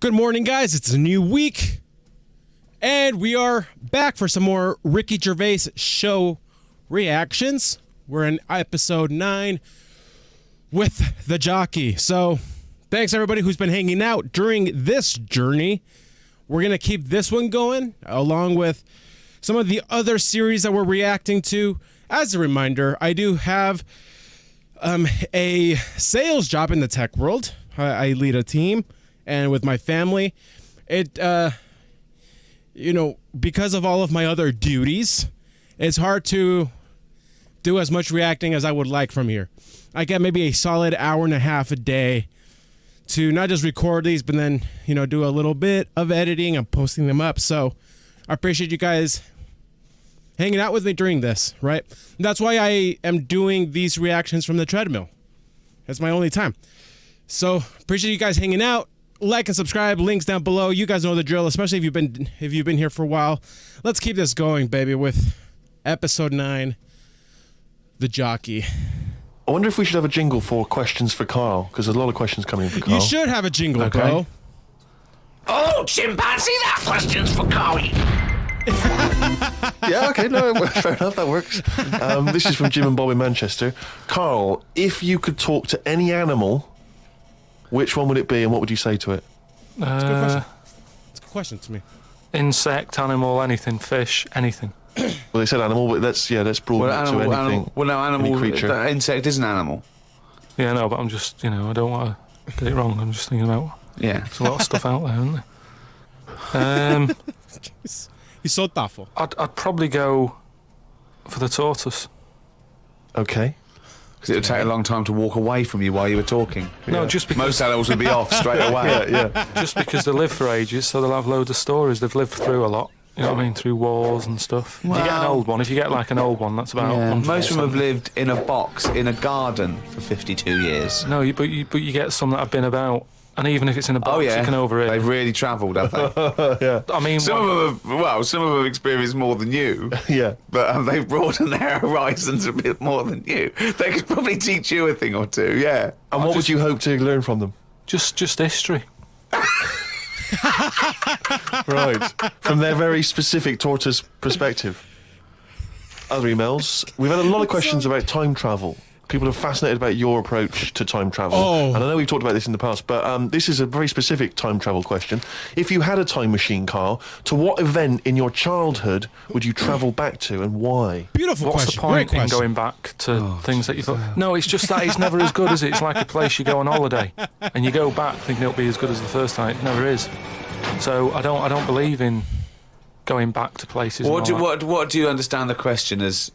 Good morning, guys. It's a new week, and we are back for some more Ricky Gervais show reactions. We're in episode 9 with the jockey. So thanks, everybody who's been hanging out during this journey. We're going to keep this one going, along with some of the other series that we're reacting to. As a reminder, I do have a sales job in the tech world. I lead a team. And with my family, because of all of my other duties, it's hard to do as much reacting as I would like from here. I get maybe a solid hour and a half a day to not just record these, but then, do a little bit of editing and posting them up. So I appreciate you guys hanging out with me during this, right? That's why I am doing these reactions from the treadmill. That's my only time. So appreciate you guys hanging out. Like and subscribe, links down below. You guys know the drill, especially if you've been here for a while. Let's keep this going, baby, with episode 9, The Jockey. I wonder if we should have a jingle for questions for Karl, because there's a lot of questions coming in for Karl. You should have a jingle, bro. Oh, chimpanzee, that question's for Karl. Yeah, okay, no, fair enough, that works. This is from Jim and Bob in Manchester. Karl, if you could talk to any animal, which one would it be, and what would you say to it? That's a good question. It's a good question to me. Insect, animal, anything, fish, anything. Well, they said animal, but let's broaden it to anything. Animal. Any creature. Insect is an animal. Yeah, no, but I'm just, I don't want to get it wrong. I'm just thinking about. Yeah, there's a lot of stuff out there, isn't there? He's so thoughtful. I'd probably go for the tortoise. Okay. Because it would take a long time to walk away from you while you were talking. No, just because most animals would be off straight away. Yeah. Just because they live for ages, so they'll have loads of stories. They've lived through a lot. You know what I mean? Through wars and stuff. If you get an old one, an old one, that's about. Yeah. Most of them have lived in a box in a garden for 52 years. No, but you get some that have been about. And even if it's in a box, you can overeat. They've really travelled, have they? Yeah. I mean, some of them have experienced more than you. Yeah. But they've broadened their horizons a bit more than you. They could probably teach you a thing or two, yeah. And what would you hope to learn from them? Just history. Right. From their very specific tortoise perspective. Other emails. We've had a lot of questions about time travel. People are fascinated about your approach to time travel. Oh. And I know we've talked about this in the past, but this is a very specific time travel question. If you had a time machine, Karl, to what event in your childhood would you travel back to, and why? Beautiful What's question. the point Great in question. going back to things that you thought? No, it's just that it's never as good as it. It's like a place you go on holiday, and you go back thinking it'll be as good as the first time. It never is. So I don't believe in going back to places. What do you understand the question as?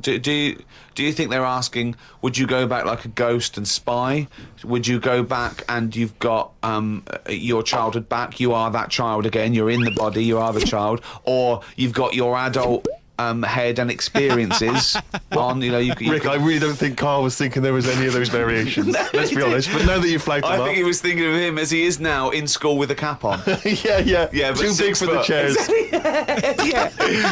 Do you think they're asking, would you go back like a ghost and spy? Would you go back and you've got your childhood back? You are that child again. You're in the body. You are the child, or you've got your adult head and experiences on. Rick, I really don't think Karl was thinking there was any of those variations. No, let's be honest. But now that you've flagged them up, I think he was thinking of him as he is now in school with a cap on. yeah. But too big for the chairs.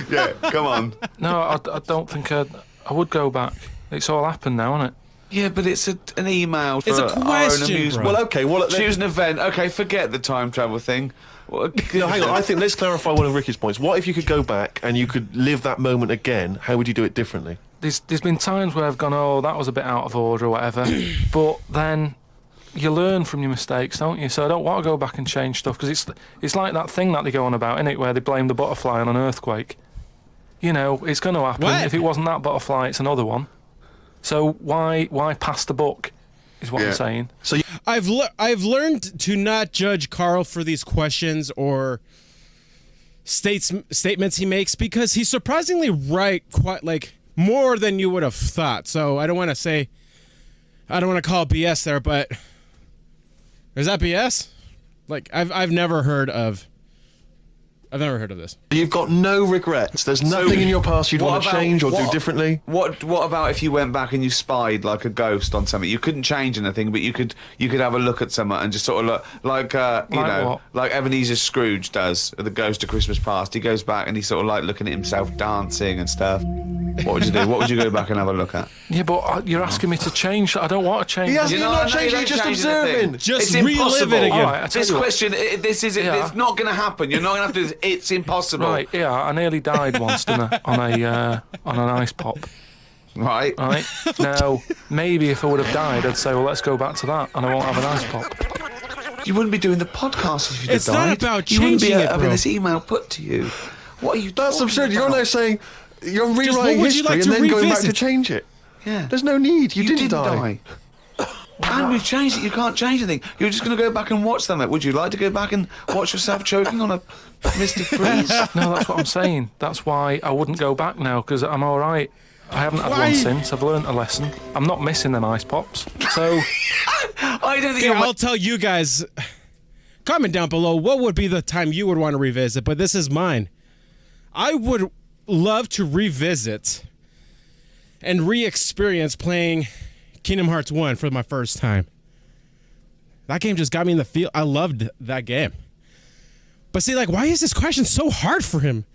yeah. Come on. No, I don't think I would go back. It's all happened now, isn't it? Yeah, but it's an email. For It's a our own question, amusement. bro. Well, okay. Choose an event. Okay, forget the time travel thing. No, hang on. I think let's clarify one of Ricky's points. What if you could go back and you could live that moment again? How would you do it differently? There's been times where I've gone, oh, that was a bit out of order or whatever, but then you learn from your mistakes, don't you? So I don't want to go back and change stuff, because it's like that thing that they go on about, innit, where they blame the butterfly on an earthquake. It's going to happen. What? If it wasn't that butterfly, it's another one. So why pass the buck, is what I'm saying. So I've learned to not judge Karl for these questions or statements he makes, because he's surprisingly right, quite more than you would have thought. So I don't want to call BS there, but is that BS? I've never heard of I've never heard of this. You've got no regrets. There's nothing in your past you'd what want to about- change or do what- differently. What about if you went back and you spied like a ghost on something? You couldn't change anything, but you could have a look at someone and just sort of look like you Like know, what? like Ebenezer Scrooge does, the Ghost of Christmas Past. He goes back and he's sort of like looking at himself dancing and stuff. What would you do? What would you go back and have a look at? Yeah, but you're asking me to change. I don't want to change. He hasn't. You You're know, not no, you changing, don't you're just change observing. anything. Just It's relive it impossible. again. All right, I tell This you what. question, this is Yeah. it's not going to happen. You're not going to have to do this. It's impossible. Right, yeah, I nearly died once on an ice pop. Right. Right now, maybe if I would have died, I'd say, well, let's go back to that, and I won't have an ice pop. You wouldn't be doing the podcast if you It's died. not about You wouldn't be changing it, having bro. this email put to you. What are you? That's talking absurd. You're about? now saying you're what rewriting would you history like and to then going back to revisit? change it. Yeah. There's no need. You didn't die. And we've changed it. You can't change anything. You're just going to go back and watch them. Would you like to go back and watch yourself choking on a Mr. Freeze? No, that's what I'm saying. That's why I wouldn't go back now, because I'm all right. I haven't had Why? one since. I've learnt a lesson. I'm not missing them ice pops. So, I don't think Okay, you're. I'll tell you guys. Comment down below what would be the time you would want to revisit, but this is mine. I would love to revisit and re-experience playing Kingdom Hearts 1 for my first time. That game just got me in the feel. I loved that game. But see, like, why is this question so hard for him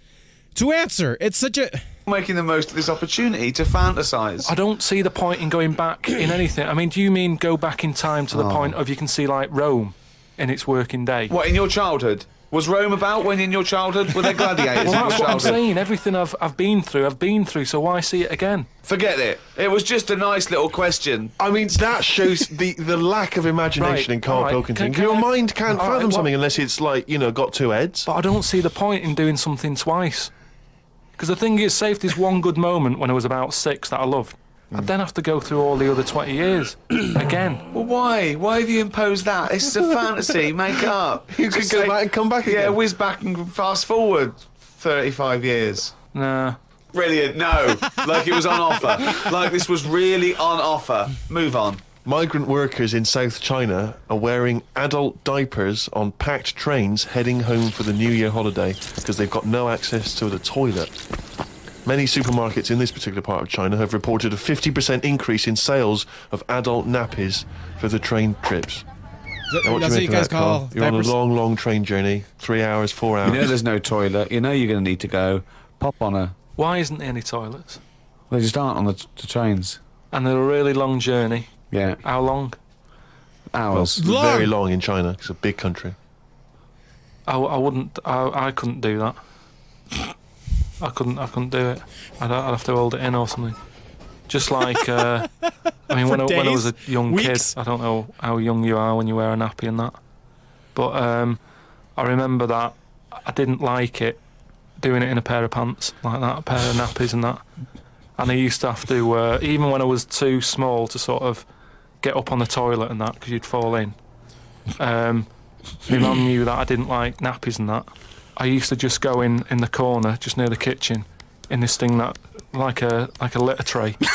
to answer? It's such a... making the most of this opportunity to fantasize. I don't see the point in going back in anything. I mean, do you mean go back in time to the point of you can see, like, Rome in its working day? What, in your childhood? Was Rome about when in your childhood? Were there gladiators Well, in your that's what I'm childhood? saying. Everything I've been through, so why see it again? Forget it. It was just a nice little question. I mean, that shows the lack of imagination Right, in Karl all right. Pilkington. Can Your I- mind can't all right, fathom what- something unless it's like, got two heads. But I don't see the point in doing something twice. Because the thing is, say if there's one good moment when I was about 6 that I loved, I'd then have to go through all the other 20 years again. Well, why? Why have you imposed that? This is a fantasy. Make it up. You could Just go say- back and come back Yeah, again. whiz back and fast forward 35 years. Nah. Brilliant. No. Like it was on offer. Like this was really on offer. Move on. Migrant workers in South China are wearing adult diapers on packed trains heading home for the New Year holiday because they've got no access to the toilet. Many supermarkets in this particular part of China have reported a 50% increase in sales of adult nappies for the train trips. Now, what do That's what make you of guys that, Carl? call You're on diapers? a long, long train journey, 3 hours, 4 hours. You know there's no toilet. You know you're going to need to go. Pop on a... Why isn't there any toilets? They just aren't on the trains. And they're a really long journey. Yeah. How long? Hours. Long. Very long in China. It's a big country. I wouldn't. I couldn't do that. I couldn't do it. I'd have to hold it in or something. Just like, I mean, when I was a days? young Weeks? kid, I don't know how young you are when you wear a nappy and that, but I remember that I didn't like it doing it in a pair of pants like that, a pair of nappies and that. And I used to have to, even when I was too small to sort of get up on the toilet and that, because you'd fall in. My mum knew that I didn't like nappies and that. I used to just go in the corner, just near the kitchen, in this thing that, like a litter tray. And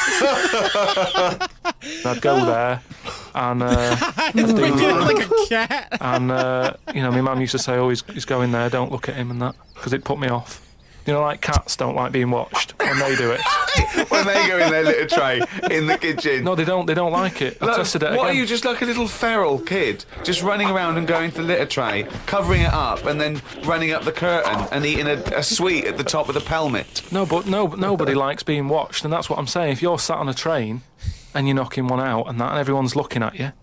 I'd go there and like a cat. and my mum used to say, "Oh, he's going there. Don't look at him," and that, because it put me off. You know, like cats don't like being watched when they do it. When they go in their little tray in the kitchen. No, they don't. They don't like it. I Look, tested it what again. are you, just like a little feral kid, just running around and going to the litter tray, covering it up, and then running up the curtain and eating a sweet at the top of the pelmet? No, but nobody likes being watched, and that's what I'm saying. If you're sat on a train and you're knocking one out and that, and everyone's looking at you,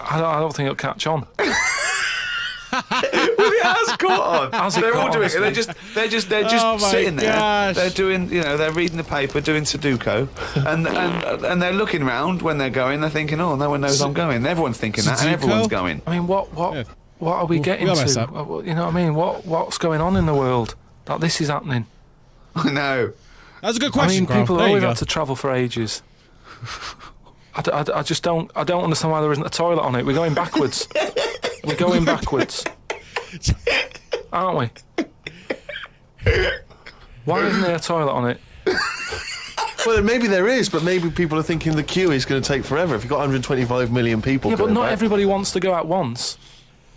I don't think it'll catch on. Well, it has caught on. Has it They're all caught doing on? it. They're just Oh my sitting there. gosh. They're doing, they're reading the paper, doing Sudoku, and they're looking round when they're going. They're thinking, oh, no one knows I'm going. And everyone's thinking that, and Sudoku? everyone's going. I mean, what are we getting got messed to? up. You know what I mean? What's going on in the world that this is happening? I know. That's a good I question, mean, Carl. people There you always go. have to travel for ages. I just don't understand why there isn't a toilet on it. We're going backwards. We're going backwards, aren't we? Why isn't there a toilet on it? Well, maybe there is, but maybe people are thinking the queue is going to take forever. If you've got 125 million people Yeah, but going not back. everybody wants to go at once.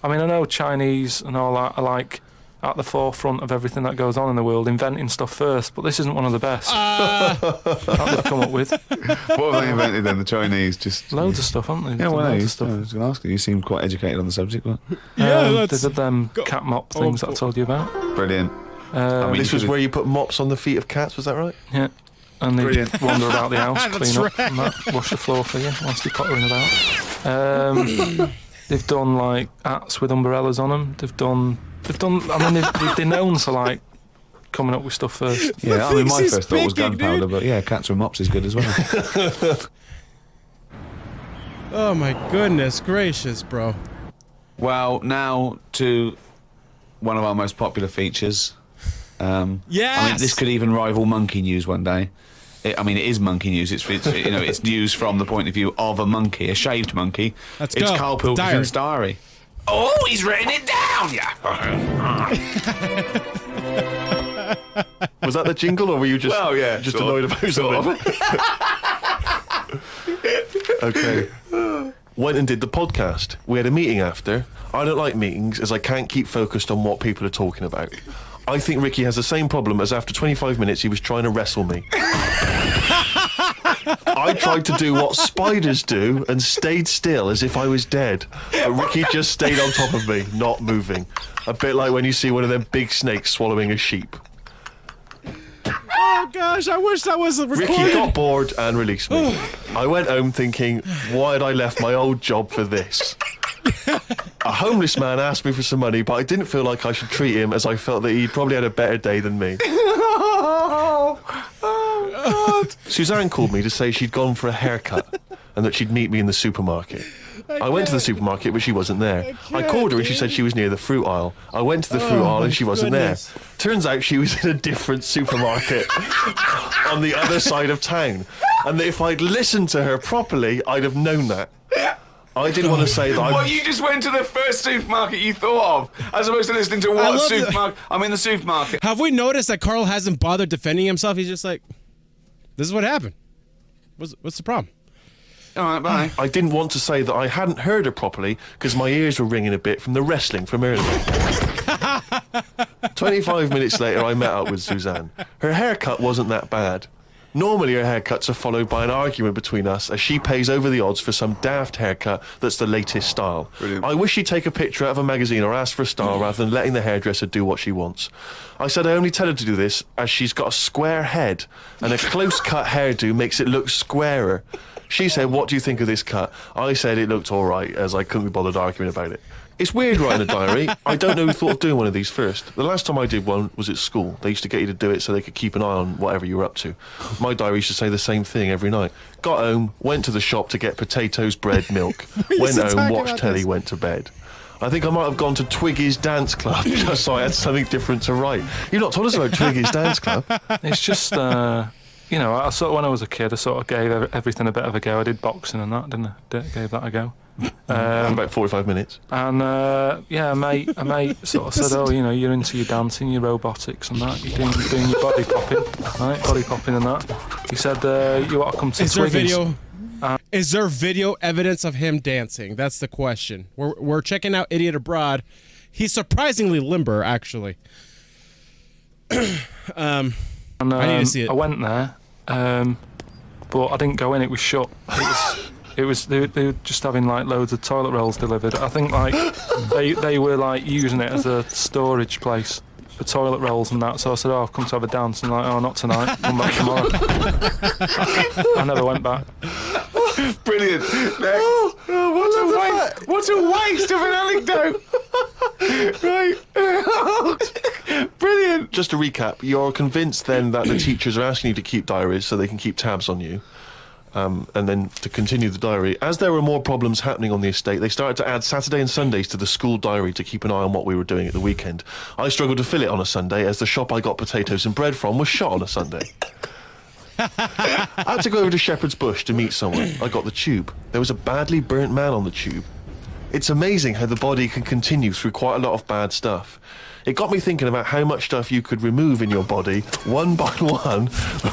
I mean, I know Chinese and all that are like at the forefront of everything that goes on in the world, inventing stuff first, but this isn't one of the best that they've come up with. What have they invented then? The Chinese just Loads of stuff, haven't they? Yeah, well, Loads I of stuff. was going to ask you. You seem quite educated on the subject. But They've had them cat mop things that I told you about. brilliant. This was where you put mops on the feet of cats, was that right? Yeah. And they Brilliant. wander about the house, That's clean up, right. and that, wash the floor for you whilst they're pottering about. They've done like hats with umbrellas on them. I mean, they're known for like coming up with stuff first. Yeah, I mean, my He's first thought was speaking, gunpowder, dude. but yeah, cats with mops is good as well. Oh my goodness gracious, bro. Well, now to one of our most popular features. Yes! I mean, this could even rival monkey news one day. It is monkey news. It's it's news from the point of view of a monkey, a shaved monkey. Let's It's go. Karl Pilkington's diary. Oh, he's written it down, yeah. Was that the jingle, or were you just Well, yeah, just sort annoyed of. about something? Okay. Went and did the podcast. We had a meeting after. I don't like meetings as I can't keep focused on what people are talking about. I think Ricky has the same problem as after 25 minutes he was trying to wrestle me. I tried to do what spiders do and stayed still as if I was dead. But Ricky just stayed on top of me, not moving. A bit like when you see one of them big snakes swallowing a sheep. Oh gosh, I wish that was recorded. Ricky got bored and released me. I went home thinking, why had I left my old job for this? A homeless man asked me for some money, but I didn't feel like I should treat him as I felt that he probably had a better day than me. Suzanne called me to say she'd gone for a haircut and that she'd meet me in the supermarket. I went to the supermarket, but she wasn't there. I called her and she said she was near the fruit aisle. I went to the fruit aisle and she wasn't there. Turns out she was in a different supermarket on the other side of town. And that if I'd listened to her properly, I'd have known that. I didn't want to say that. Well, you just went to the first supermarket you thought of, as opposed to listening to what love supermarket. I'm in the supermarket. Have we noticed that Carl hasn't bothered defending himself? He's just like, this is what happened. What's the problem? All right, bye. I didn't want to say that I hadn't heard her properly because my ears were ringing a bit from the wrestling from earlier. 25 minutes later, I met up with Suzanne. Her haircut wasn't that bad. Normally, her haircuts are followed by an argument between us as she pays over the odds for some daft haircut that's the latest style. Brilliant. I wish she'd take a picture out of a magazine or ask for a style rather than letting the hairdresser do what she wants. I said I only tell her to do this as she's got a square head and a close-cut hairdo makes it look squarer. She said, what do you think of this cut? I said it looked all right, as I couldn't be bothered arguing about it. It's weird writing a diary. I don't know who thought of doing one of these first. The last time I did one was at school. They used to get you to do it so they could keep an eye on whatever you were up to. My diary used to say the same thing every night. Got home, went to the shop to get potatoes, bread, milk. Went to home, talk watched about telly, this. went to bed. I think I might have gone to Twiggy's dance club just so I had something different to write. You've not told us about Twiggy's dance club. It's just, I sort of, when I was a kid, I sort of gave everything a bit of a go. I did boxing and that, didn't I? Gave that a go. About 45 minutes. And a mate sort of said, "Oh, you're into your dancing, your robotics and that. You're doing your body popping, right? Body popping and that." He said, "You ought to come to Is there Twiggy's." video? Is there video evidence of him dancing? That's the question. We're checking out Idiot Abroad. He's surprisingly limber, actually. And, I need to see it. I went there, but I didn't go in. It was shut. They were just having like loads of toilet rolls delivered. I think like they were like using it as a storage place for toilet rolls and that. So I said, "Oh, I've come to have a dance." And like, "Oh, not tonight. Come back tomorrow." I never went back. Brilliant. What a waste of an anecdote. Right. Brilliant. Just to recap, you're convinced then that the teachers are asking you to keep diaries so they can keep tabs on you. And then to continue the diary, as there were more problems happening on the estate, they started to add Saturday and Sundays to the school diary to keep an eye on what we were doing at the weekend. I struggled to fill it on a Sunday as the shop I got potatoes and bread from was shut on a Sunday. I had to go over to Shepherd's Bush to meet someone. I got the tube. There was a badly burnt man on the tube. It's amazing how the body can continue through quite a lot of bad stuff. It got me thinking about how much stuff you could remove in your body, one by one,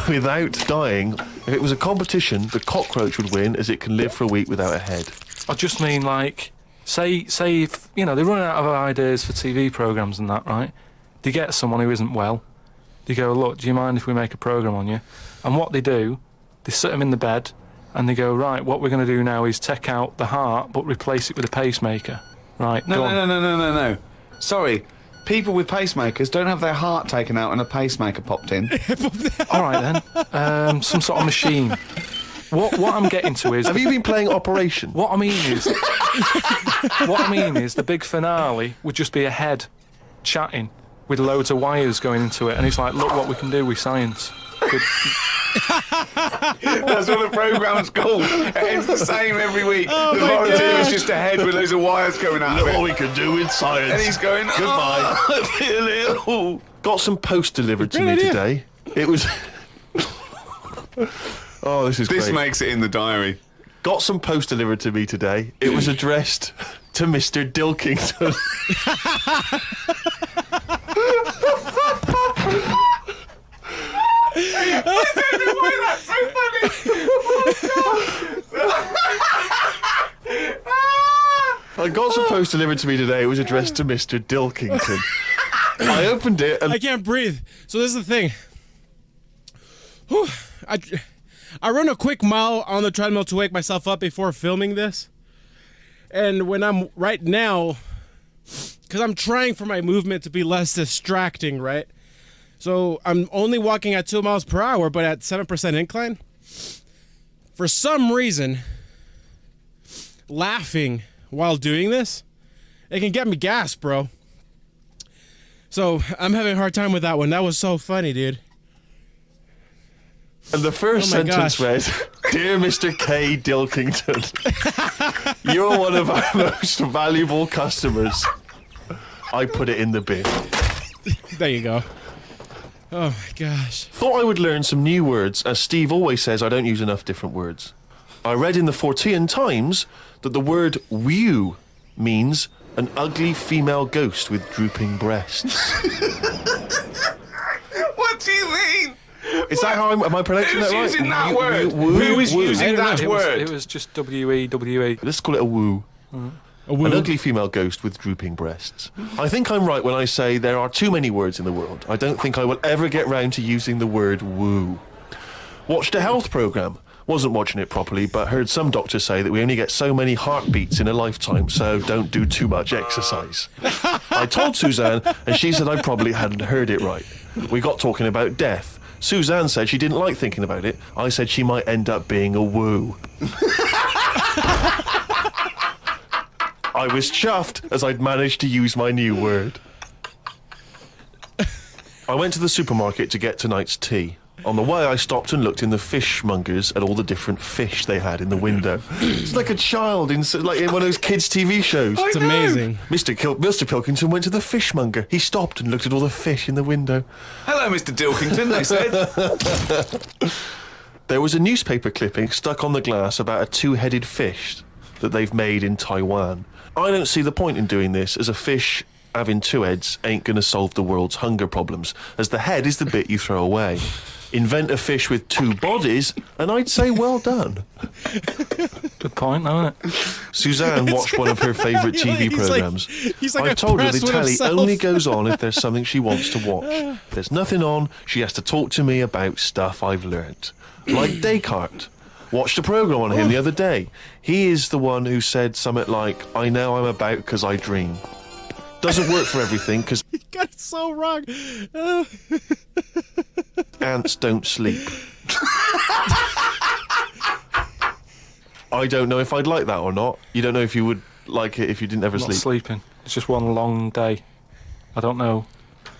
without dying. If it was a competition, the cockroach would win, as it can live for a week without a head. I just mean like, say if, they run out of ideas for TV programmes and that, right? they get someone who isn't well. They go, look, do you mind if we make a programme on you? And what they do, they sit them in the bed and they go, right, what we're going to do now is take out the heart but replace it with a pacemaker. Right, No. Sorry, people with pacemakers don't have their heart taken out and a pacemaker popped in. All right then, some sort of machine. What I'm getting to is... Have you been playing Operation? What I mean is... the big finale would just be a head chatting with loads of wires going into it, and it's like, look what we can do with science. That's what the programme's called. It's the same every week. The volunteer is just a head with loads of wires coming out of it. What we can do with science. And he's going, Goodbye. I feel ill. Got some post delivered to me today. It was... Oh, this is This great. makes it in the diary. Got some post delivered to me today. It was addressed to Mr. Dilkington. I got some post delivered to me today. It was addressed to Mr. Dilkington. I opened it and I can't breathe. So this is the thing. Whew. I run a quick mile on the treadmill to wake myself up before filming this. And when I'm right now, because I'm trying for my movement to be less distracting, right? So I'm only walking at 2 miles per hour, but at 7% incline. For some reason, laughing while doing this, it can get me gassed, bro. So I'm having a hard time with that one. That was so funny, dude. And the first Oh my sentence gosh. read, Dear Mr. K. Dilkington, you're one of our most valuable customers. I put it in the bin. There you go. Oh my gosh. Thought I would learn some new words, as Steve always says I don't use enough different words. I read in the Fortean Times that the word wew means an ugly female ghost with drooping breasts. What do you mean? Is that how am I pronouncing Who's that right? using that word? Woo, Who is woo. using that word? It was just W-E-W-E. Let's call it a woo. A woo. An ugly female ghost with drooping breasts. I think I'm right when I say there are too many words in the world. I don't think I will ever get round to using the word woo. Watched a health programme. Wasn't watching it properly, but heard some doctors say that we only get so many heartbeats in a lifetime, so don't do too much exercise. I told Suzanne, and she said I probably hadn't heard it right. We got talking about death. Suzanne said she didn't like thinking about it. I said she might end up being a woo. I was chuffed as I'd managed to use my new word. I went to the supermarket to get tonight's tea. On the way, I stopped and looked in the fishmongers at all the different fish they had in the window. It's like a child in one of those kids' TV shows. It's amazing. Mr. Pilkington went to the fishmonger. He stopped and looked at all the fish in the window. Hello, Mr. Dilkington, they said. There was a newspaper clipping stuck on the glass about a two-headed fish that they've made in Taiwan. I don't see the point in doing this, as a fish having two heads ain't going to solve the world's hunger problems, as the head is the bit you throw away. Invent a fish with two bodies, and I'd say well done. Good point, isn't it? Suzanne watched one of her favourite TV programmes. He's like I've told her the impressed with telly himself. only goes on if there's something she wants to watch. If there's nothing on, she has to talk to me about stuff I've learnt. Like Descartes. Watched a programme on him the other day. He is the one who said something like, I know I'm about 'cause I dream. Doesn't work for everything, because You got it so wrong. ants don't sleep. I don't know if I'd like that or not. You don't know if you would like it if you didn't ever I'm not sleep. sleeping. It's just one long day. I don't know.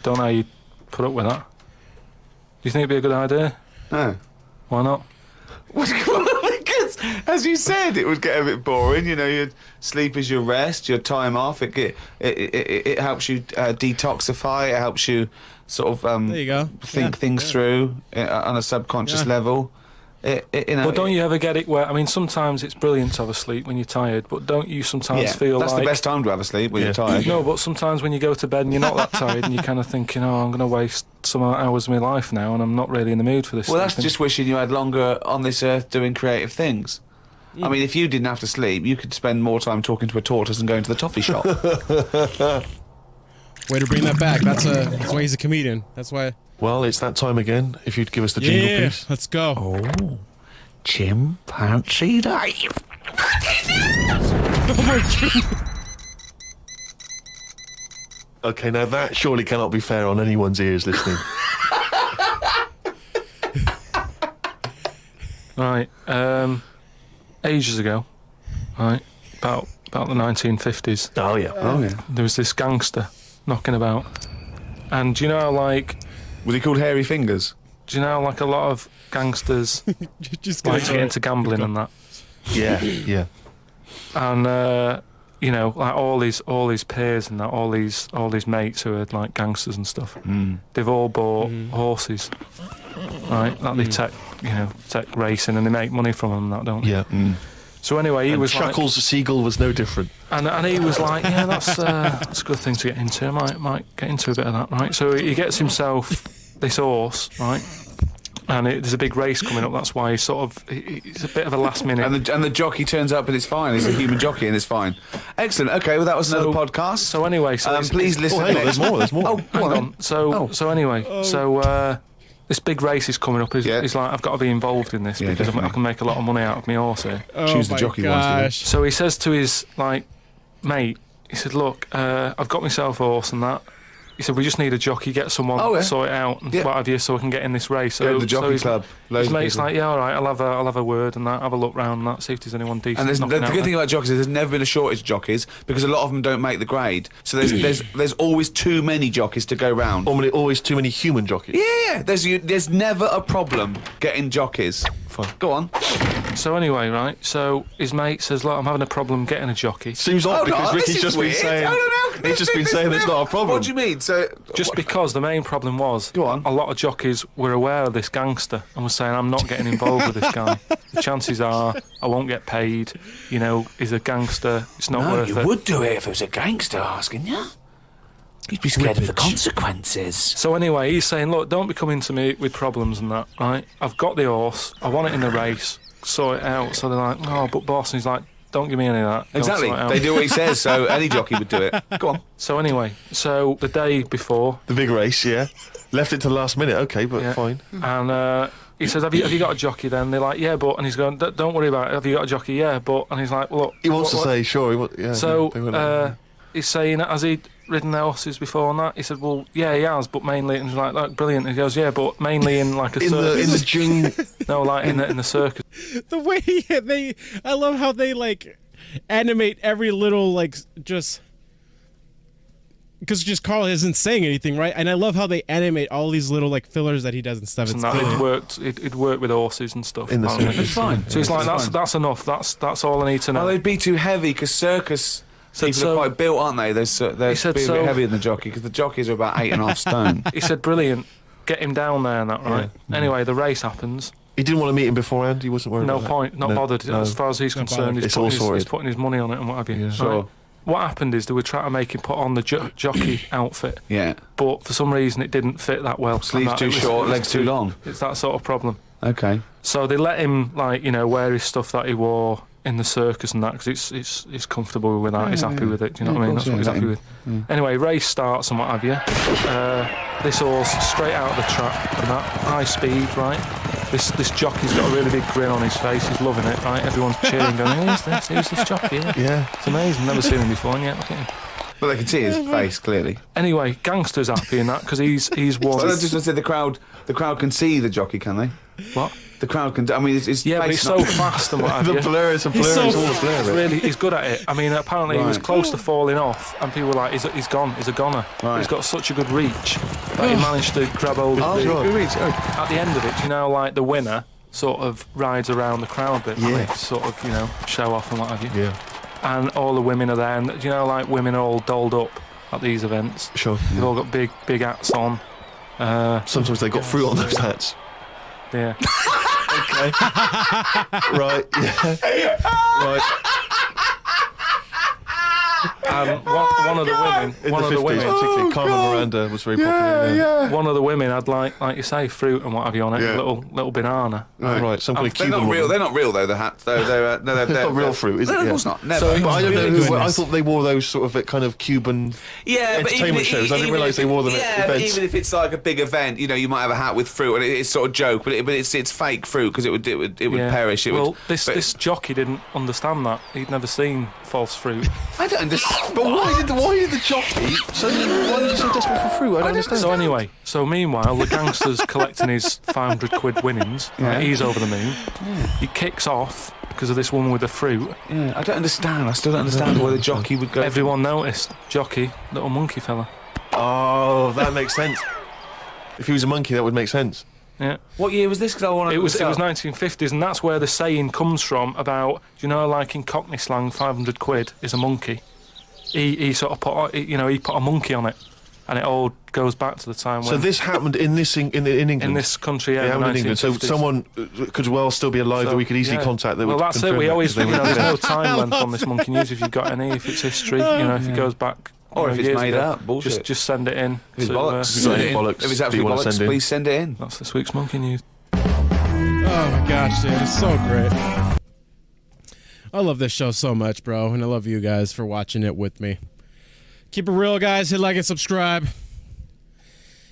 Don't know how you put up with that. Do you think it'd be a good idea? No. Why not? Because, as you said, it would get a bit boring. You know, your sleep is your rest, your time off. It helps you detoxify. It helps you sort of There you go. think Yeah, things yeah. through on a subconscious Yeah. level. You know, But don't you ever get it where, I mean, sometimes it's brilliant to have a sleep when you're tired, but don't you sometimes yeah, feel that's like... the best time to have a sleep when Yeah. you're tired. No, but sometimes when you go to bed and you're not that tired and you're kind of thinking, oh, I'm going to waste some hours of my life now and I'm not really in the mood for this. Well, that's sleeping. just wishing you had longer on this earth doing creative things. I mean, if you didn't have to sleep, you could spend more time talking to a tortoise and going to the toffee shop. Way to bring that back. That's why he's a comedian. That's why. Well, it's that time again. If you'd give us the jingle, Yeah, please. let's go. Oh, chimpanzee dive. Oh my god. Okay, now that surely cannot be fair on anyone's ears listening. Right. Ages ago, right, about the 1950s, Oh, yeah. Oh yeah. there was this gangster knocking about. And do you know how, like, Was he called Hairy Fingers? do you know how, like, a lot of gangsters Just like to get into gambling and that? Yeah, yeah. And you know, like all his peers and that, all these mates who are like gangsters and stuff, they've all bought horses, right? That they take racing and they make money from them and that, don't they? Yeah. So anyway, he And was Chuckles the Seagull was no different. and he was like, yeah, that's a good thing to get into. I might get into a bit of that, right? So he gets himself this horse, right? And there's a big race coming up. That's why he's he's a bit of a last minute. And the jockey turns up and it's fine. He's a human jockey and it's fine. Excellent. Okay, well that was another podcast. So anyway, Please listen. Oh, hang on, next- there's more. Oh, hang go on. So anyway, this big race is coming up. He's like, I've got to be involved in this Yeah, because I definitely. can make a lot of money out of my horse here. Oh Choose the my jockey ones, do you? gosh. So he says to his mate, he said, look, I've got myself a horse and that. He said, we just need a jockey, get someone, sort it out and what have you, so we can get in this race. Go So to the jockey his, club. Loads His of mate's people. like, yeah, all right, I'll have a word and that, have a look round and that, see if there's anyone decent. And the knocking out good thing there. about jockeys is there's never been a shortage of jockeys because a lot of them don't make the grade. So there's always too many jockeys to go round. Always too many human jockeys. Yeah, there's never a problem getting jockeys. Fine. Go on. So anyway, right, so his mate says, look, I'm having a problem getting a jockey. Seems odd because this Ricky's is just weird. been saying. I don't know. He's just been saying there's not a problem. What do you mean? So Just because the main problem was Go on. a lot of jockeys were aware of this gangster and were saying, I'm not getting involved with this guy. The chances are I won't get paid, you know, he's a gangster, it's not worth it. would do it if it was a gangster asking you. You'd be scared of the consequences. So anyway, he's saying, look, don't be coming to me with problems and that, right? I've got the horse, I want it in the race, sort it out. So they're like, oh, but boss, and he's like, don't give me any of that. Go exactly, sort it out. they do what he says. So any jockey would do it. Go on. So anyway, so the day before, The big race, yeah. Left it to the last minute, okay, but yeah, fine. and he says, have you got a jockey then? They're like, yeah, but, and he's going, don't worry about it, have you got a jockey? Yeah, but, and he's like, well, look. He wants what- to say, sure. Yeah, So they will. he's saying, has he ridden the horses before and that? He said, well, yeah, he has, but mainly, and he's like brilliant. And he goes, yeah, but mainly in like a in circus. the jing. No, like in the circus. The way I love how they like animate every little like just because just Carl isn't saying anything, right? And I love how they animate all these little like fillers that he does and stuff. And It's that brilliant. it'd worked with horses and stuff. In the apparently. circus. It's fine. So he's like, It's fine. that's enough. That's all I need to know. Well, they'd be too heavy because circus people so- are quite built, aren't they? They're said a bit so- heavier than the jockey because the jockeys are about 8.5 stone. He said, brilliant. Get him down there and that, right? Anyway, the race happens. He didn't want to meet him beforehand. He wasn't worried. No about that. point, not bothered. no. As far as he's concerned, bothered. It's all sorted. he's putting his money on it and what have you. Yeah. Right? Sure. What happened is they were trying to make him put on the jockey outfit, Yeah. but for some reason it didn't fit that well. Sleeves And too it was- short, it was legs too long. It's that sort of problem. Okay. So they let him, like, you know, wear his stuff that he wore in the circus and that because it's comfortable with that. He's happy with it. Do you know what I mean? That's what he's happy with. Anyway, race starts and what have you. This horse straight out of the track and that high speed, right? This jockey's got a really big grin on his face. He's loving it, right? Everyone's cheering, going, "Who's this? Who's this jockey?" Yeah. It's amazing. Never seen him before, and yet look at him. But they can see his face clearly. Anyway, gangster's happy in that because he's won. Well, I just want to say the crowd can see the jockey, can they? What? The crowd can. I mean, it's Yeah, but face he's so not- fast and what have The you. blur is a blur. He's so It's all a blur. He's really, he's good at it. I mean, apparently he was Right. close to falling off, and people were like, he's gone, he's a goner. Right. He's got such a good reach that he managed to grab hold of the... Good reach. Oh. At the end of it, you know, like the winner sort of rides around the crowd a bit, Yeah. to sort of, you know, show off and what have you. Yeah. And all the women are there, and you know, like women are all dolled up at these events. Sure. They've all got big hats on. Sometimes they got fruit on those hats. Yeah. Okay. Right. Yeah. Right. And one of the women, In one the of the 50s, women, particularly Carmen Miranda was very popular. one of the women had like you say, fruit and what have you on it, Yeah. a little banana. Right, some kind of They're Cuban not real. woman. They're not real though. The hats. They're It's not real fruit, is it? No, of Yeah. course not. Never. So- But I don't know Really who. doing I this. thought they wore those sort of kind of Cuban Yeah, but entertainment shows. I didn't realise they wore them yeah, at but events. even if it's like a big event, you know, you might have a hat with fruit, and it's sort of joke, but it's fake fruit because it would Yeah. perish. It well, would. this but- this jockey didn't understand that. He'd never seen false fruit. I don't understand. But why did the jockey? So why was he so desperate for fruit? I don't understand. So anyway, meanwhile, the gangster's collecting his 500 quid winnings. Right, he's over the moon. He kicks off because of this woman with the fruit. Yeah, I don't understand. I still don't understand why the jockey would go. Everyone noticed. Jockey, little monkey fella. Oh, that makes sense. If he was a monkey, that would make sense. Yeah. What year was this? Because I want to. It was 1950s, and that's where the saying comes from about, you know, like in Cockney slang, 500 quid is a monkey. He sort of put, you know, he put a monkey on it, and it all goes back to the time when. So this happened in England. in this country, yeah, It in the happened in England. So 1950s. someone could well still be alive that we could easily yeah. contact. That Well, would that's it. confirm We that, always, 'cause they you know, were there's no dead. time length on this monkey news. If you've got any, if it's history, you know, if it goes back. Or you if know, it's years made ago, up, bullshit. Just send it in. If it's to, bollocks, If send it's it in. bollocks, If it's do you absolute wanna bollocks, send in? please send it in. That's this week's monkey news. Oh my gosh, dude, it's so great. I love this show so much, bro, and I love you guys for watching it with me. Keep it real, guys. Hit like and subscribe.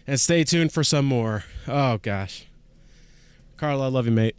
And stay tuned for some more. Oh, gosh. Carl, I love you, mate.